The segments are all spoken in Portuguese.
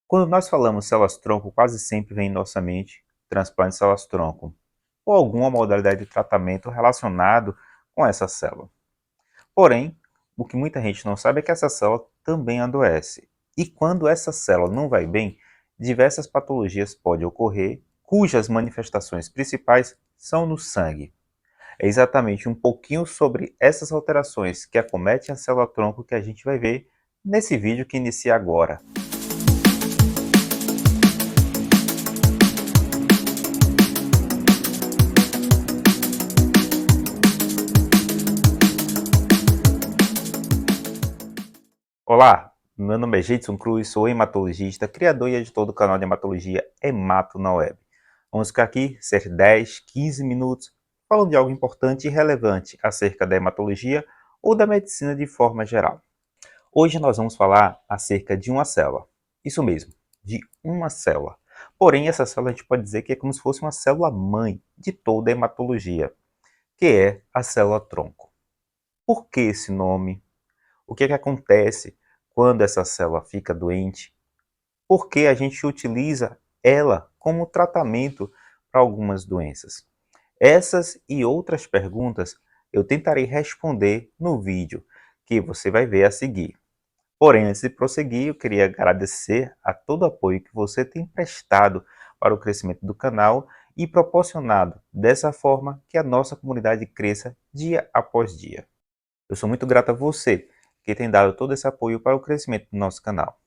Quando nós falamos células-tronco, quase sempre vem em nossa mente transplante de células-tronco ou alguma modalidade de tratamento relacionado com essa célula. Porém, o que muita gente não sabe é que essa célula também adoece. E quando essa célula não vai bem, diversas patologias podem ocorrer, cujas manifestações principais são no sangue. É exatamente um pouquinho sobre essas alterações que acometem a célula-tronco que a gente vai ver nesse vídeo que inicia agora. Olá, meu nome é Jeidson Cruz, sou hematologista, criador e editor do canal de hematologia Hemato na Web. Vamos ficar aqui cerca de 10, 15 minutos falando de algo importante e relevante acerca da hematologia ou da medicina de forma geral. Hoje nós vamos falar acerca de uma célula. Isso mesmo, de uma célula. Porém, essa célula a gente pode dizer que é como se fosse uma célula-mãe de toda a hematologia, que é a célula-tronco. Por que esse nome? O que acontece quando essa célula fica doente? Por que a gente utiliza ela como tratamento para algumas doenças? Essas e outras perguntas eu tentarei responder no vídeo que você vai ver a seguir. Porém, antes de prosseguir, eu queria agradecer a todo o apoio que você tem prestado para o crescimento do canal e proporcionado dessa forma que a nossa comunidade cresça dia após dia. Eu sou muito grato a você que tem dado todo esse apoio para o crescimento do nosso canal.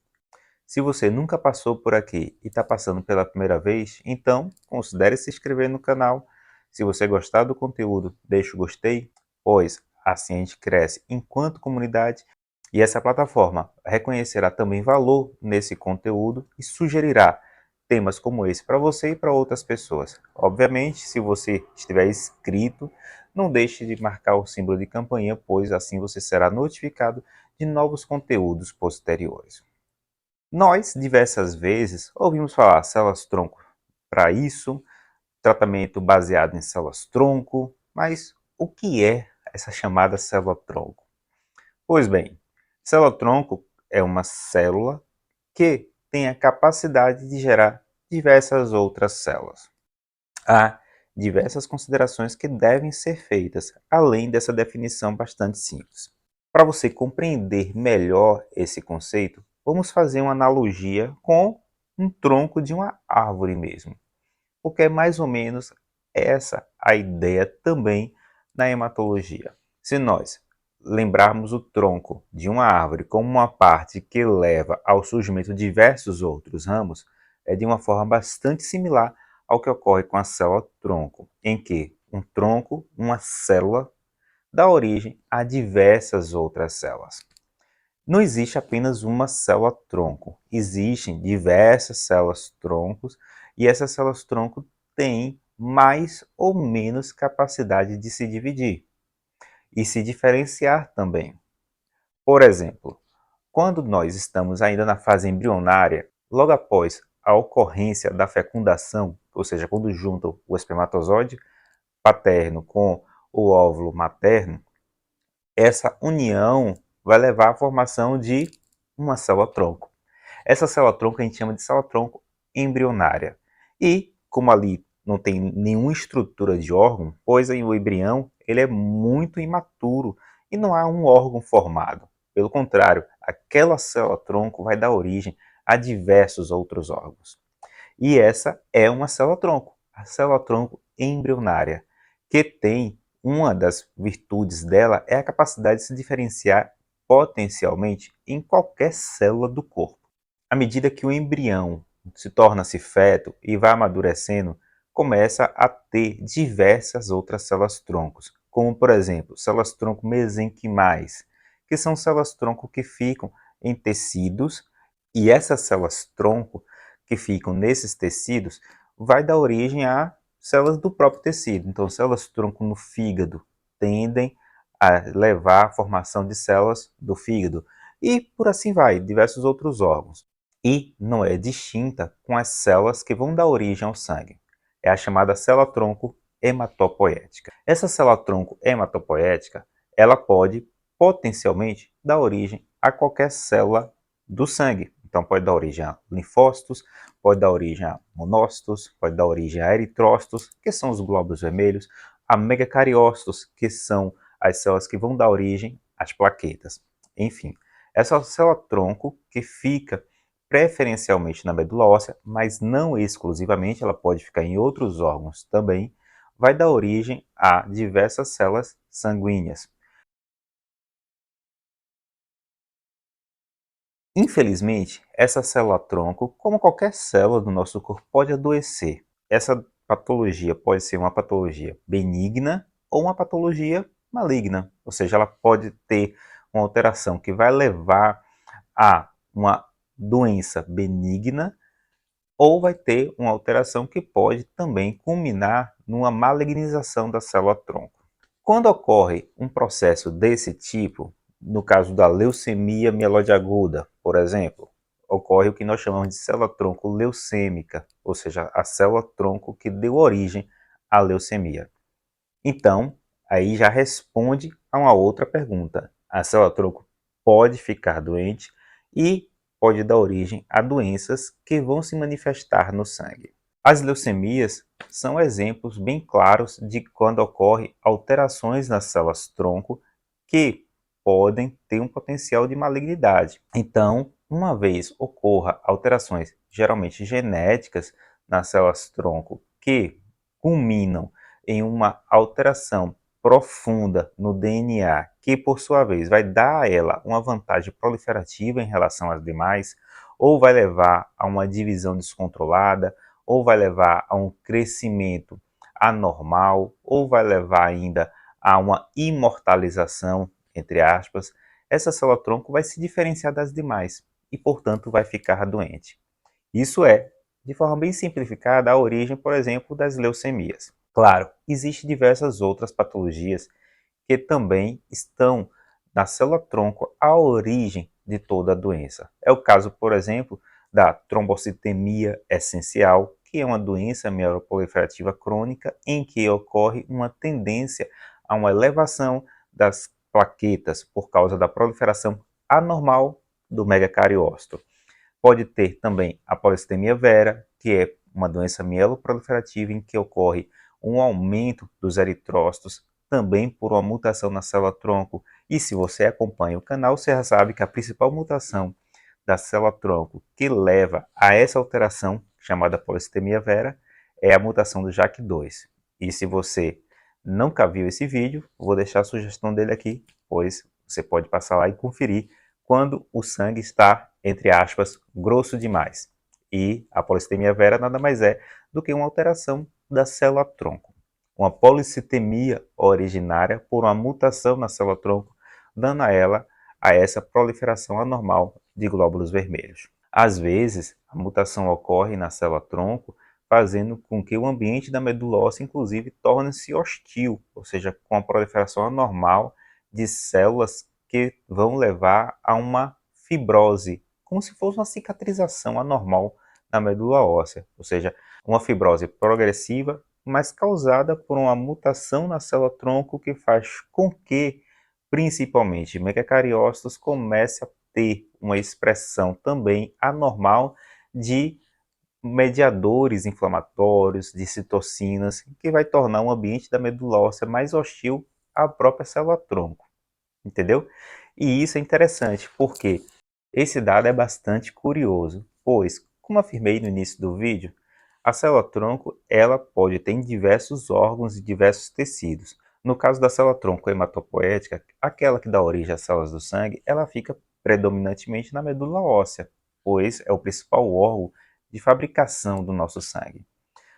Se você nunca passou por aqui e está passando pela primeira vez, então considere se inscrever no canal. Se você gostar do conteúdo, deixe o gostei, pois assim a gente cresce enquanto comunidade e essa plataforma reconhecerá também valor nesse conteúdo e sugerirá temas como esse para você e para outras pessoas. Obviamente, se você estiver inscrito, não deixe de marcar o símbolo de campanha, pois assim você será notificado de novos conteúdos posteriores. Nós, diversas vezes, ouvimos falar células-tronco para isso, tratamento baseado em células-tronco, mas o que é essa chamada célula-tronco? Pois bem, célula-tronco é uma célula que tem a capacidade de gerar diversas outras células. Há diversas considerações que devem ser feitas, além dessa definição bastante simples. Para você compreender melhor esse conceito, vamos fazer uma analogia com um tronco de uma árvore mesmo, porque é mais ou menos essa a ideia também na hematologia. Se nós lembrarmos o tronco de uma árvore como uma parte que leva ao surgimento de diversos outros ramos, é de uma forma bastante similar ao que ocorre com a célula-tronco, em que um tronco, uma célula, dá origem a diversas outras células. Não existe apenas uma célula-tronco, existem diversas células-troncos e essas células-tronco têm mais ou menos capacidade de se dividir e se diferenciar também. Por exemplo, quando nós estamos ainda na fase embrionária, logo após a ocorrência da fecundação, ou seja, quando juntam o espermatozoide paterno com o óvulo materno, essa união vai levar à formação de uma célula-tronco. Essa célula-tronco a gente chama de célula-tronco embrionária. E, como ali não tem nenhuma estrutura de órgão, pois o embrião ele é muito imaturo e não há um órgão formado. Pelo contrário, aquela célula-tronco vai dar origem a diversos outros órgãos. E essa é uma célula-tronco, a célula-tronco embrionária, que tem uma das virtudes dela é a capacidade de se diferenciar potencialmente em qualquer célula do corpo. À medida que o embrião se torna-se feto e vai amadurecendo, começa a ter diversas outras células-troncos, como por exemplo, células-tronco mesenquimais, que são células-tronco que ficam em tecidos, e essas células-tronco que ficam nesses tecidos vai dar origem a células do próprio tecido. Então, células-tronco no fígado tendem a levar à formação de células do fígado. E por assim vai, diversos outros órgãos. E não é distinta com as células que vão dar origem ao sangue. É a chamada célula-tronco hematopoética. Essa célula-tronco hematopoética, ela pode potencialmente dar origem a qualquer célula do sangue. Então pode dar origem a linfócitos, pode dar origem a monócitos, pode dar origem a eritrócitos, que são os glóbulos vermelhos, a megacariócitos, que são as células que vão dar origem às plaquetas. Enfim, essa célula-tronco que fica preferencialmente na medula óssea, mas não exclusivamente, ela pode ficar em outros órgãos também, vai dar origem a diversas células sanguíneas. Infelizmente, essa célula-tronco, como qualquer célula do nosso corpo, pode adoecer. Essa patologia pode ser uma patologia benigna ou uma patologia maligna, ou seja, ela pode ter uma alteração que vai levar a uma doença benigna ou vai ter uma alteração que pode também culminar numa malignização da célula-tronco. Quando ocorre um processo desse tipo, no caso da leucemia mieloide aguda, por exemplo, ocorre o que nós chamamos de célula-tronco leucêmica, ou seja, a célula-tronco que deu origem à leucemia. Então, aí já responde a uma outra pergunta. A célula-tronco pode ficar doente e pode dar origem a doenças que vão se manifestar no sangue. As leucemias são exemplos bem claros de quando ocorrem alterações nas células-tronco que podem ter um potencial de malignidade. Então, uma vez ocorra alterações geralmente genéticas nas células-tronco que culminam em uma alteração profunda no DNA, que por sua vez vai dar a ela uma vantagem proliferativa em relação às demais, ou vai levar a uma divisão descontrolada, ou vai levar a um crescimento anormal, ou vai levar ainda a uma imortalização, entre aspas, essa célula-tronco vai se diferenciar das demais e, portanto, vai ficar doente. Isso é, de forma bem simplificada, a origem, por exemplo, das leucemias. Claro, existem diversas outras patologias que também estão na célula-tronco a origem de toda a doença. É o caso, por exemplo, da trombocitemia essencial, que é uma doença mieloproliferativa crônica em que ocorre uma tendência a uma elevação das plaquetas por causa da proliferação anormal do megacariócito. Pode ter também a polissemia vera, que é uma doença mieloproliferativa em que ocorre um aumento dos eritrócitos, também por uma mutação na célula-tronco. E se você acompanha o canal, você já sabe que a principal mutação da célula-tronco que leva a essa alteração, chamada polissemia vera, é a mutação do JAK2. E se você nunca viu esse vídeo, vou deixar a sugestão dele aqui, pois você pode passar lá e conferir quando o sangue está, entre aspas, grosso demais. E a polissemia vera nada mais é do que uma alteração da célula-tronco. Uma policitemia originária por uma mutação na célula-tronco, dando a ela a essa proliferação anormal de glóbulos vermelhos. Às vezes, a mutação ocorre na célula-tronco, fazendo com que o ambiente da medula óssea, inclusive, torne-se hostil, ou seja, com a proliferação anormal de células que vão levar a uma fibrose, como se fosse uma cicatrização anormal na medula óssea, ou seja, uma fibrose progressiva, mas causada por uma mutação na célula-tronco que faz com que, principalmente, megacariócitos comece a ter uma expressão também anormal de mediadores inflamatórios, de citocinas, que vai tornar o ambiente da medula óssea mais hostil à própria célula-tronco. Entendeu? E isso é interessante, porque esse dado é bastante curioso, pois, como afirmei no início do vídeo, a célula-tronco ela pode ter em diversos órgãos e diversos tecidos. No caso da célula-tronco hematopoética, aquela que dá origem às células do sangue, ela fica predominantemente na medula óssea, pois é o principal órgão de fabricação do nosso sangue.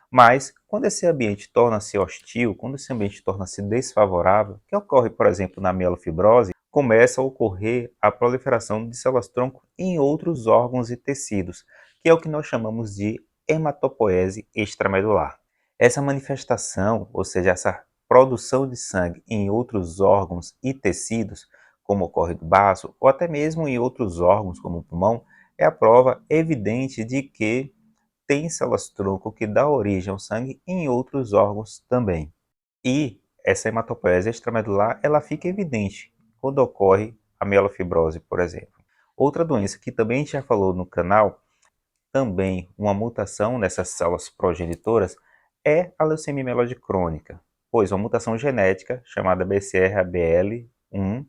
Mas, quando esse ambiente torna-se hostil, quando esse ambiente torna-se desfavorável, que ocorre, por exemplo, na mielofibrose, começa a ocorrer a proliferação de células-tronco em outros órgãos e tecidos, que é o que nós chamamos de hematopoese extramedular. Essa manifestação, ou seja, essa produção de sangue em outros órgãos e tecidos, como ocorre no baço, ou até mesmo em outros órgãos, como o pulmão, é a prova evidente de que tem células-tronco que dá origem ao sangue em outros órgãos também. E essa hematopoese extramedular, ela fica evidente quando ocorre a mielofibrose, por exemplo. Outra doença que também a gente já falou no canal, também uma mutação nessas células progenitoras, é a leucemia mieloide crônica, pois uma mutação genética chamada BCR-ABL1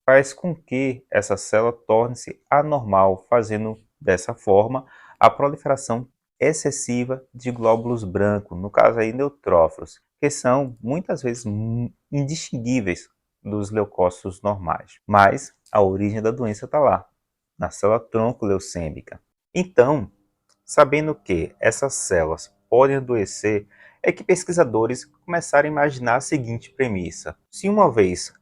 faz com que essa célula torne-se anormal, fazendo dessa forma a proliferação excessiva de glóbulos brancos, no caso aí neutrófilos, que são muitas vezes indistinguíveis dos leucócitos normais. Mas a origem da doença está lá, na célula tronco leucêmica. Então, sabendo que essas células podem adoecer, é que pesquisadores começaram a imaginar a seguinte premissa: se uma vez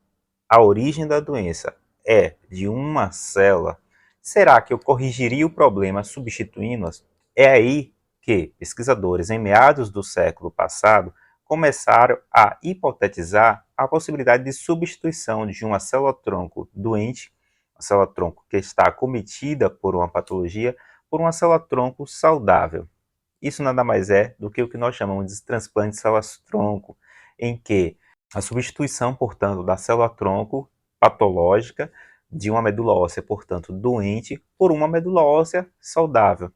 a origem da doença é de uma célula, será que eu corrigiria o problema substituindo-as? É aí que pesquisadores, em meados do século passado, começaram a hipotetizar a possibilidade de substituição de uma célula-tronco doente, uma célula-tronco que está acometida por uma patologia, por uma célula-tronco saudável. Isso nada mais é do que o que nós chamamos de transplante de células-tronco, em que a substituição, portanto, da célula-tronco patológica de uma medula óssea, portanto, doente, por uma medula óssea saudável.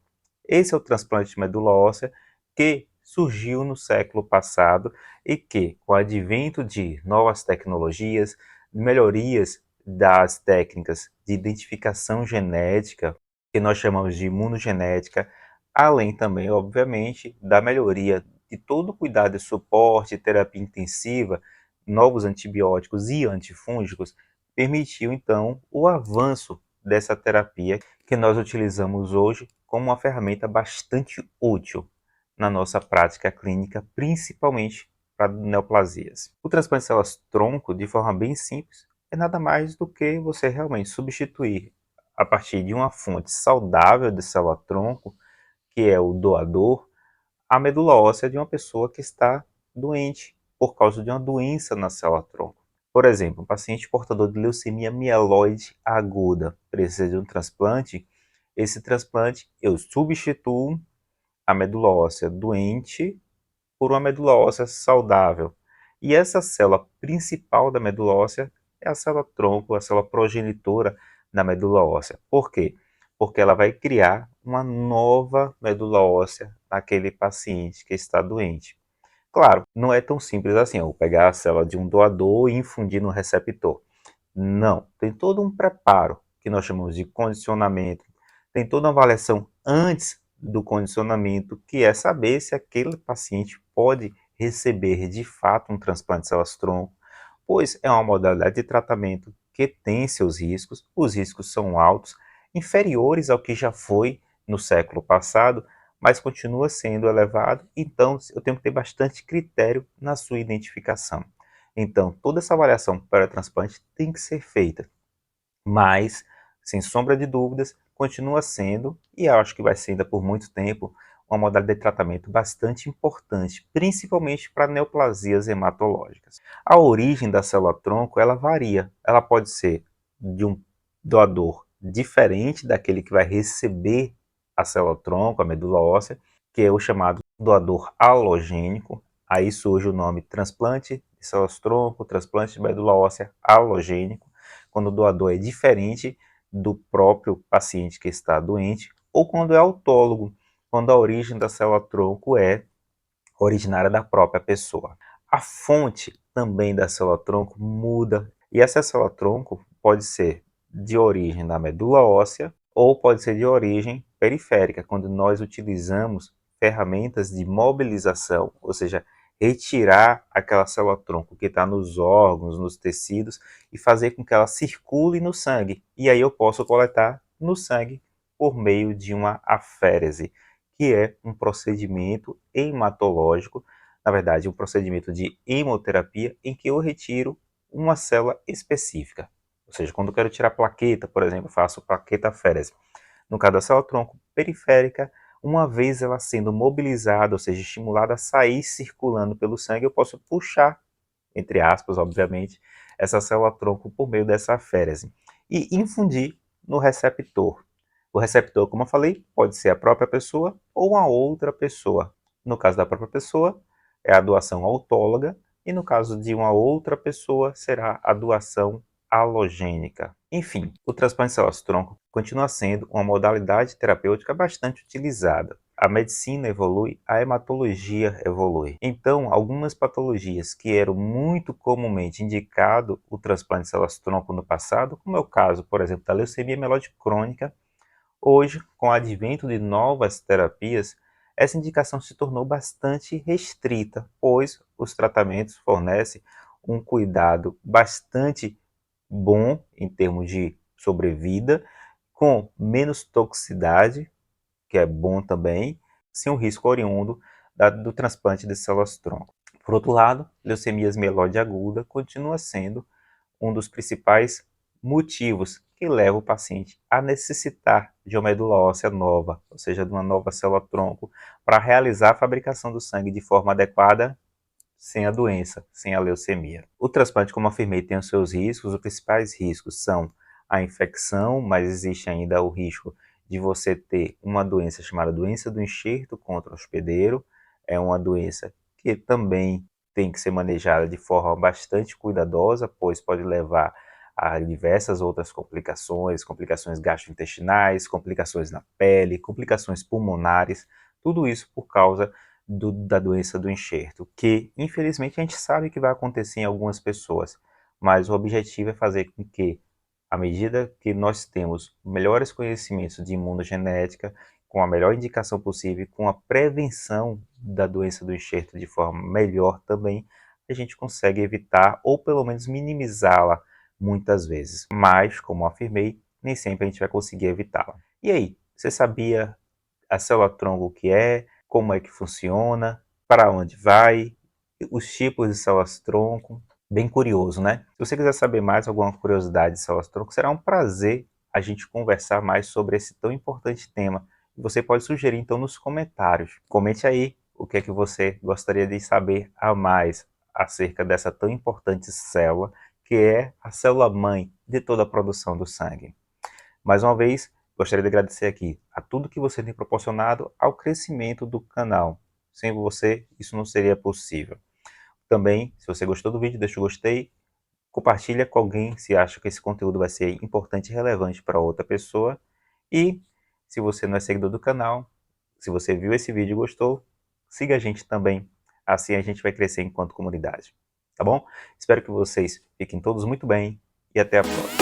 Esse é o transplante de medula óssea que surgiu no século passado e que, com o advento de novas tecnologias, melhorias das técnicas de identificação genética, que nós chamamos de imunogenética, além também, obviamente, da melhoria de todo o cuidado de suporte, terapia intensiva, novos antibióticos e antifúngicos, permitiu então o avanço dessa terapia que nós utilizamos hoje como uma ferramenta bastante útil na nossa prática clínica, principalmente para neoplasias. O transplante de células-tronco, de forma bem simples, é nada mais do que você realmente substituir, a partir de uma fonte saudável de célula-tronco, que é o doador, a medula óssea de uma pessoa que está doente por causa de uma doença na célula-tronco. Por exemplo, um paciente portador de leucemia mieloide aguda precisa de um transplante. Esse transplante eu substituo a medula óssea doente por uma medula óssea saudável. E essa célula principal da medula óssea é a célula-tronco, a célula progenitora da medula óssea. Por quê? Porque ela vai criar uma nova medula óssea naquele paciente que está doente. Claro, não é tão simples assim, eu vou pegar a célula de um doador e infundir no receptor. Não, tem todo um preparo que nós chamamos de condicionamento, tem toda uma avaliação antes do condicionamento, que é saber se aquele paciente pode receber de fato um transplante de células-tronco, pois é uma modalidade de tratamento que tem seus riscos, os riscos são altos, inferiores ao que já foi no século passado, mas continua sendo elevado, então eu tenho que ter bastante critério na sua identificação. Então, toda essa avaliação para transplante tem que ser feita, mas, sem sombra de dúvidas, continua sendo, e acho que vai ser ainda por muito tempo, uma modalidade de tratamento bastante importante, principalmente para neoplasias hematológicas. A origem da célula-tronco, ela varia. Ela pode ser de um doador diferente daquele que vai receber a célula-tronco, a medula óssea, que é o chamado doador alogênico. Aí surge o nome transplante de células-tronco, transplante de medula óssea alogênico, quando o doador é diferente do próprio paciente que está doente, ou quando é autólogo, quando a origem da célula-tronco é originária da própria pessoa. A fonte também da célula-tronco muda, e essa célula-tronco pode ser de origem da medula óssea ou pode ser de origem periférica, quando nós utilizamos ferramentas de mobilização, ou seja, retirar aquela célula-tronco que está nos órgãos, nos tecidos, e fazer com que ela circule no sangue. E aí eu posso coletar no sangue por meio de uma aférese, que é um procedimento hematológico, na verdade, um procedimento de hemoterapia, em que eu retiro uma célula específica. Ou seja, quando eu quero tirar plaqueta, por exemplo, eu faço plaqueta-aférese. No caso da célula-tronco periférica, uma vez ela sendo mobilizada, ou seja, estimulada a sair circulando pelo sangue, eu posso puxar, entre aspas, obviamente, essa célula-tronco por meio dessa aférese e infundir no receptor. O receptor, como eu falei, pode ser a própria pessoa ou uma outra pessoa. No caso da própria pessoa, é a doação autóloga, e no caso de uma outra pessoa, será a doação alogênica. Enfim, o transplante de células-tronco continua sendo uma modalidade terapêutica bastante utilizada. A medicina evolui, a hematologia evolui. Então, algumas patologias que eram muito comumente indicado o transplante de células-tronco no passado, como é o caso, por exemplo, da leucemia mieloide crônica, hoje, com o advento de novas terapias, essa indicação se tornou bastante restrita, pois os tratamentos fornecem um cuidado bastante bom em termos de sobrevida, com menos toxicidade, que é bom também, sem o risco oriundo do transplante de células-tronco. Por outro lado, leucemias mieloide aguda continua sendo um dos principais motivos que leva o paciente a necessitar de uma medula óssea nova, ou seja, de uma nova célula-tronco, para realizar a fabricação do sangue de forma adequada, sem a doença, sem a leucemia. O transplante, como afirmei, tem os seus riscos. Os principais riscos são a infecção, mas existe ainda o risco de você ter uma doença chamada doença do enxerto contra o hospedeiro. É uma doença que também tem que ser manejada de forma bastante cuidadosa, pois pode levar a diversas outras complicações, complicações gastrointestinais, complicações na pele, complicações pulmonares, tudo isso por causa da doença do enxerto, que infelizmente a gente sabe que vai acontecer em algumas pessoas, mas o objetivo é fazer com que, à medida que nós temos melhores conhecimentos de imunogenética, com a melhor indicação possível, com a prevenção da doença do enxerto de forma melhor também, a gente consegue evitar ou pelo menos minimizá-la muitas vezes. Mas, como afirmei, nem sempre a gente vai conseguir evitá-la. E aí, você sabia a célula-tronco o que é, como é que funciona, para onde vai, os tipos de células-tronco? Bem curioso, né? Se você quiser saber mais alguma curiosidade de células-tronco, será um prazer a gente conversar mais sobre esse tão importante tema. Você pode sugerir então nos comentários. Comente aí o que é que você gostaria de saber a mais acerca dessa tão importante célula, que é a célula-mãe de toda a produção do sangue. Mais uma vez, gostaria de agradecer aqui a tudo que você tem proporcionado ao crescimento do canal. Sem você, isso não seria possível. Também, se você gostou do vídeo, deixa o gostei, compartilha com alguém se acha que esse conteúdo vai ser importante e relevante para outra pessoa. E, se você não é seguidor do canal, se você viu esse vídeo e gostou, siga a gente também. Assim a gente vai crescer enquanto comunidade. Tá bom? Espero que vocês fiquem todos muito bem e até a próxima.